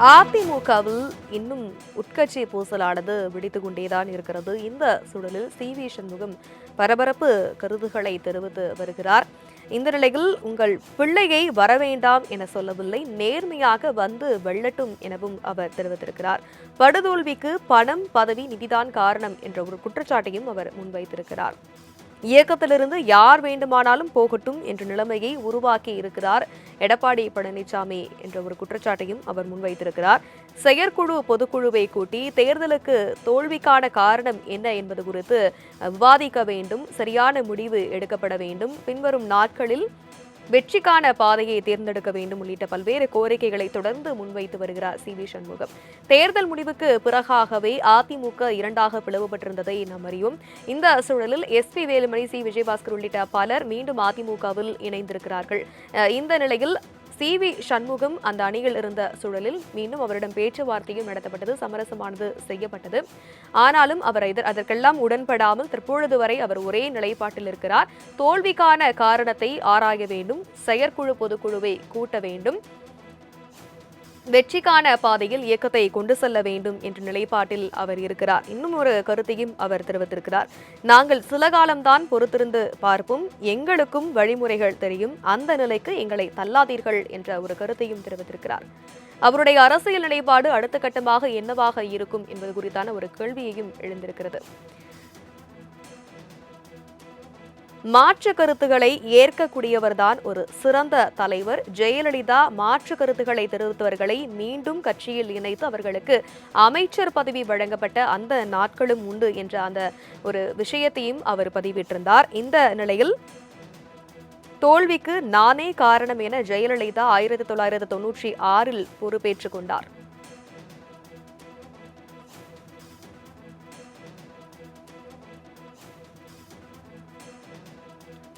அதிமுகவில் இன்னும் உட்கட்சி பூசலானது வெடித்துக் கொண்டேதான் இருக்கிறது. இந்த சூழலில் சி.வி. சண்முகம் பரபரப்பு கருத்துக்களை தெரிவித்து வருகிறார். இந்த நிலையில் உங்கள் பிள்ளையை வரவேண்டாம் என சொல்லவில்லை, நேர்மையாக வந்து வெல்லட்டும் எனவும் அவர் தெரிவித்திருக்கிறார். படுதோல்விக்கு பணம், பதவி, நிதிதான் காரணம் என்ற ஒரு குற்றச்சாட்டையும் அவர் முன்வைத்திருக்கிறார். இயக்கத்திலிருந்து யார் வேண்டுமானாலும் போகட்டும் என்ற நிலைமையை உருவாக்கி இருக்கிறார் எடப்பாடி பழனிசாமி என்ற ஒரு குற்றச்சாட்டையும் அவர் முன்வைத்திருக்கிறார். செயற்குழு பொதுக்குழுவை கூட்டி தேர்தலுக்கு தோல்விக்கான காரணம் என்ன என்பது குறித்து விவாதிக்க வேண்டும், சரியான முடிவு எடுக்கப்பட வேண்டும், பின்வரும் நாட்களில் வெற்றிக்கான பாதையை தேர்ந்தெடுக்க வேண்டும் உள்ளிட்ட பல்வேறு கோரிக்கைகளை தொடர்ந்து முன்வைத்து வருகிறார் சி.வி. சண்முகம். தேர்தல் முடிவுக்கு பிறகாகவே அதிமுக இரண்டாக பிளவுபட்டிருந்ததை நாம் அறியும். இந்த சூழலில் எஸ்.பி. வேலுமணி, சி. விஜயபாஸ்கர் உள்ளிட்ட பலர் மீண்டும் அதிமுகவில் இணைந்திருக்கிறார்கள். இந்த நிலையில் சி.வி. சண்முகம் அந்த அணியில் இருந்த சூழலில் மீண்டும் அவரிடம் பேச்சுவார்த்தையும் நடத்தப்பட்டது, சமரசமானது செய்யப்பட்டது. ஆனாலும் அவர் அதற்கெல்லாம் உடன்படாமல் தற்பொழுது வரை அவர் ஒரே நிலைப்பாட்டில் இருக்கிறார். தோல்விக்கான காரணத்தை ஆராய வேண்டும், செயற்குழு பொதுக்குழுவை கூட்ட வேண்டும், வெற்றிக்கான பாதையில் இயக்கத்தை கொண்டு செல்ல வேண்டும் என்ற நிலைப்பாட்டில் அவர் இருக்கிறார். இன்னும் ஒரு கருத்தையும் அவர் தெரிவித்திருக்கிறார். நாங்கள் சில காலம்தான் பொறுத்திருந்து பார்ப்போம், எங்களுக்கும் வழிமுறைகள் தெரியும், அந்த நிலைக்கு எங்களை தள்ளாதீர்கள் என்ற ஒரு கருத்தையும் தெரிவித்திருக்கிறார். அவருடைய அரசியல் நிலைப்பாடு அடுத்த கட்டமாக என்னவாக இருக்கும் என்பது குறித்தான ஒரு கேள்வியையும் எழுந்திருக்கிறது. மாற்று கருத்துக்களை ஏற்கக்கூடியவர்தான் ஒரு சிறந்த தலைவர். ஜெயலலிதா மாற்று கருத்துக்களை தெரிவித்தவர்களை மீண்டும் கட்சியில் இணைத்து அவர்களுக்கு அமைச்சர் பதவி வழங்கப்பட்ட அந்த நாட்களும் உண்டு என்ற அந்த ஒரு விஷயத்தையும் அவர் பதிவிட்டிருந்தார். இந்த நிலையில் தோல்விக்கு நானே காரணம் என ஜெயலலிதா 1996 பொறுப்பேற்றுக் கொண்டார்.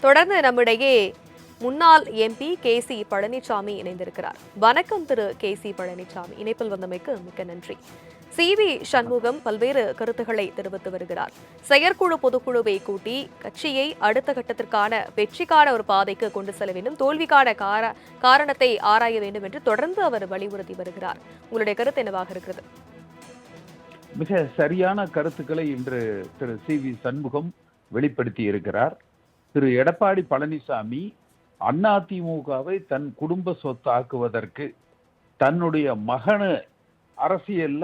தொடர்ந்து நம்மிடையே முன்னாள் எம்பி கே.சி. பழனிசாமி இணைந்திருக்கிறார். வணக்கம் திரு கே.சி. பழனிசாமி, இணைப்பில் வந்தமைக்கு மிக்க நன்றி. சி.வி. சண்முகம் பல்வேறு கருத்துக்களை தெரிவித்து வருகிறார். செயற்குழு பொதுக்குழுவை கூட்டி கட்சியை அடுத்த கட்டத்திற்கான வெற்றிக்கான ஒரு பாதைக்கு கொண்டு செல்ல வேண்டும், தோல்விக்கான காரணத்தை ஆராய வேண்டும் என்று தொடர்ந்து அவர் வலியுறுத்தி வருகிறார். உங்களுடைய கருத்து என்னவாக இருக்கிறது? மிக சரியான கருத்துக்களை இன்று திரு சி.வி. சண்முகம் வெளிப்படுத்தி இருக்கிறார். திரு எடப்பாடி பழனிசாமி அதிமுகவை தன் குடும்ப சொத்தாக்குவதற்கு, தன்னுடைய மகனை அரசியல்ல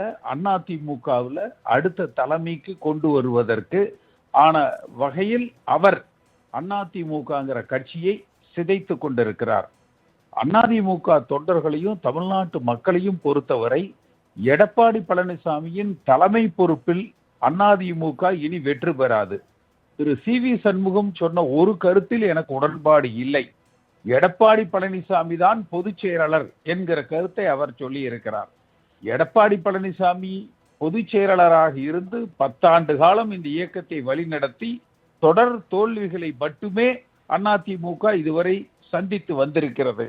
அதிமுகவில் அடுத்த தலைமைக்கு கொண்டு வருவதற்கு ஆன வகையில் அவர் அதிமுகங்கிற கட்சியை சிதைத்து கொண்டிருக்கிறார். அதிமுக தொண்டர்களையும் தமிழ்நாட்டு மக்களையும் பொறுத்தவரை எடப்பாடி பழனிசாமியின் தலைமை பொறுப்பில் அதிமுக இனி வெற்றி பெறாது. திரு சி.வி. சண்முகம் சொன்ன ஒரு கருத்தில் எனக்கு உடன்பாடு இல்லை. எடப்பாடி பழனிசாமி தான் பொதுச் செயலாளர் என்கிற கருத்தை அவர் சொல்லி இருக்கிறார். எடப்பாடி பழனிசாமி பொதுச் செயலாளராக இருந்து 10 ஆண்டு காலம் இந்த இயக்கத்தை வழிநடத்தி தொடர் தோல்விகளை மட்டுமே அதிமுக இதுவரை சந்தித்து வந்திருக்கிறது.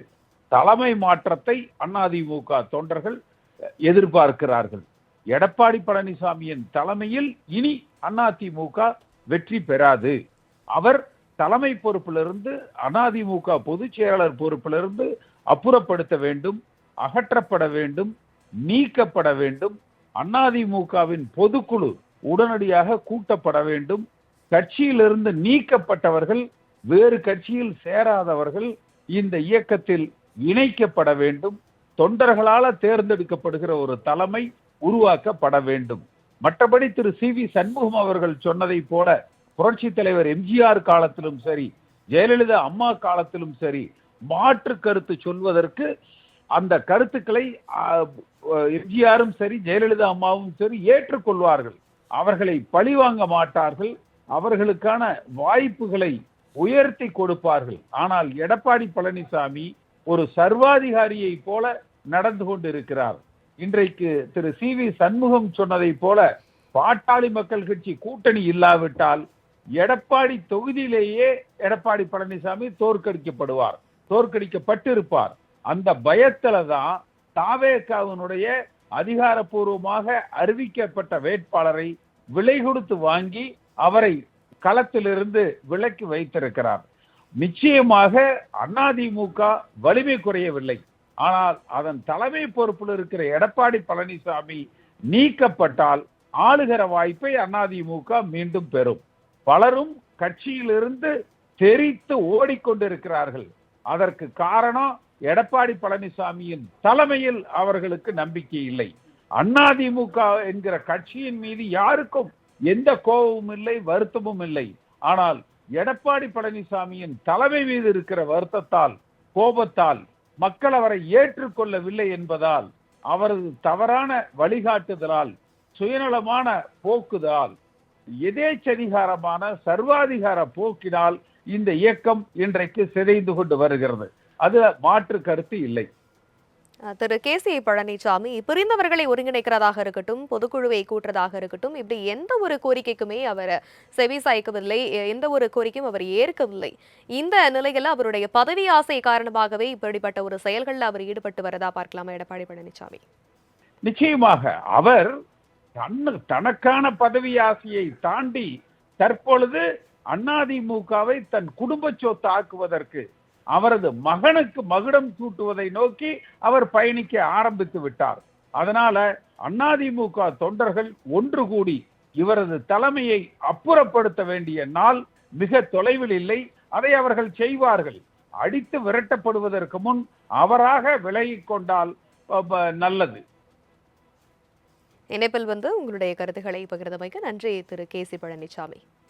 தலைமை மாற்றத்தை அதிமுக தொண்டர்கள் எதிர்பார்க்கிறார்கள். எடப்பாடி பழனிசாமியின் தலைமையில் இனி அதிமுக வெற்றி பெறாது. அவர் தலைமை பொறுப்பிலிருந்து அதிமுக பொதுச் செயலாளர் பொறுப்பிலிருந்து அப்புறப்படுத்த வேண்டும், அகற்றப்பட வேண்டும், நீக்கப்பட வேண்டும். அதிமுகவின் பொதுக்குழு உடனடியாக கூட்டப்பட வேண்டும். கட்சியிலிருந்து நீக்கப்பட்டவர்கள், வேறு கட்சியில் சேராதவர்கள் இந்த இயக்கத்தில் இணைக்கப்பட வேண்டும். தொண்டர்களால் தேர்ந்தெடுக்கப்படுகிற ஒரு தலைமை உருவாக்கப்பட வேண்டும். மற்றபடி திரு சி.வி. சண்முகம் அவர்கள் சொன்னதை போல புரட்சி தலைவர் எம்ஜிஆர் காலத்திலும் சரி, ஜெயலலிதா அம்மா காலத்திலும் சரி, மாற்று கருத்து சொல்வதற்கு அந்த கருத்துக்களை எம்ஜிஆரும் சரி, ஜெயலலிதா அம்மாவும் சரி ஏற்றுக்கொள்வார்கள். அவர்களை பழிவாங்க மாட்டார்கள், அவர்களுக்கான வாய்ப்புகளை உயர்த்தி கொடுப்பார்கள். ஆனால் எடப்பாடி பழனிசாமி ஒரு சர்வாதிகாரியை போல நடந்து கொண்டிருக்கிறார். இன்றைக்கு திரு சி.வி. சண்முகம் சொன்னதை போல பாட்டாளி மக்கள் கட்சி கூட்டணி இல்லாவிட்டால் எடப்பாடி தொகுதியிலேயே எடப்பாடி பழனிசாமி தோற்கடிக்கப்பட்டிருப்பார். அந்த பயத்துல தான் தாவேகாவினுடைய அதிகாரப்பூர்வமாக அறிவிக்கப்பட்ட வேட்பாளரை விலை கொடுத்து வாங்கி அவரை களத்திலிருந்து விலக்கி வைத்திருக்கிறார். நிச்சயமாக அதிமுக வலிமை குறையவில்லை. ஆனால் அதன் தலைமை பொறுப்பில் இருக்கிற எடப்பாடி பழனிசாமி நீக்கப்பட்டால் ஆளுகிற வாய்ப்பை அதிமுக மீண்டும் பெறும். பலரும் கட்சியிலிருந்து தெரித்து ஓடிக்கொண்டிருக்கிறார்கள். அதற்கு காரணம் எடப்பாடி பழனிசாமியின் தலைமையில் அவர்களுக்கு நம்பிக்கை இல்லை. அதிமுக என்கிற கட்சியின் மீது யாருக்கும் எந்த கோபமும் இல்லை, வருத்தமும் இல்லை. ஆனால் எடப்பாடி பழனிசாமியின் தலைமை மீது இருக்கிற வருத்தத்தால், கோபத்தால் மக்கள் அவரை ஏற்றுக்கொள்ளவில்லை என்பதால், அவரது தவறான வழிகாட்டுதலால், சுயநலமான போக்குதால், எதேச்சதிகாரமான சர்வாதிகார போக்கினால் இந்த இயக்கம் இன்றைக்கு சிதைந்து கொண்டு வருகிறது. அது மாற்று கருத்து இல்லை. திரு கே.சி. பழனிசாமி பிரிந்தவர்களை ஒருங்கிணைக்கிறதாக இருக்கட்டும், பொதுக்குழுவை கூட்டுறதாக இருக்கட்டும், இப்படி எந்த ஒரு கோரிக்கைக்குமே அவர் செவி சாய்க்கவில்லை, எந்த ஒரு கோரிக்கையும் அவர் ஏற்கவில்லை. இந்த நிலையில் அவருடைய பதவி ஆசை காரணமாகவே இப்படிப்பட்ட ஒரு செயல்களில் அவர் ஈடுபட்டு வரதா பார்க்கலாமா எடப்பாடி பழனிசாமி? நிச்சயமாக அவர் தனக்கான பதவி ஆசையை தாண்டி தற்பொழுது அதிமுகவை தன் குடும்ப சொத்து ஆக்குவதற்கு, அவரது மகனுக்கு மகுடம் சூட்டுவதை நோக்கி அவர் பயணிக்க ஆரம்பித்து விட்டார். அதனால அதிமுக தொண்டர்கள் ஒன்று கூடி இவரது தலைமையை அப்புறப்படுத்த வேண்டிய நாள் மிக தொலைவில் இல்லை. அதை அவர்கள் செய்வார்கள். அடித்து விரட்டப்படுவதற்கு முன் அவராக விலகிக் கொண்டால் நல்லது. இணைப்பில் உங்களுடைய கருத்துக்களை பகிர்ந்தமைக்கு நன்றி திரு கே.சி. பழனிசாமி.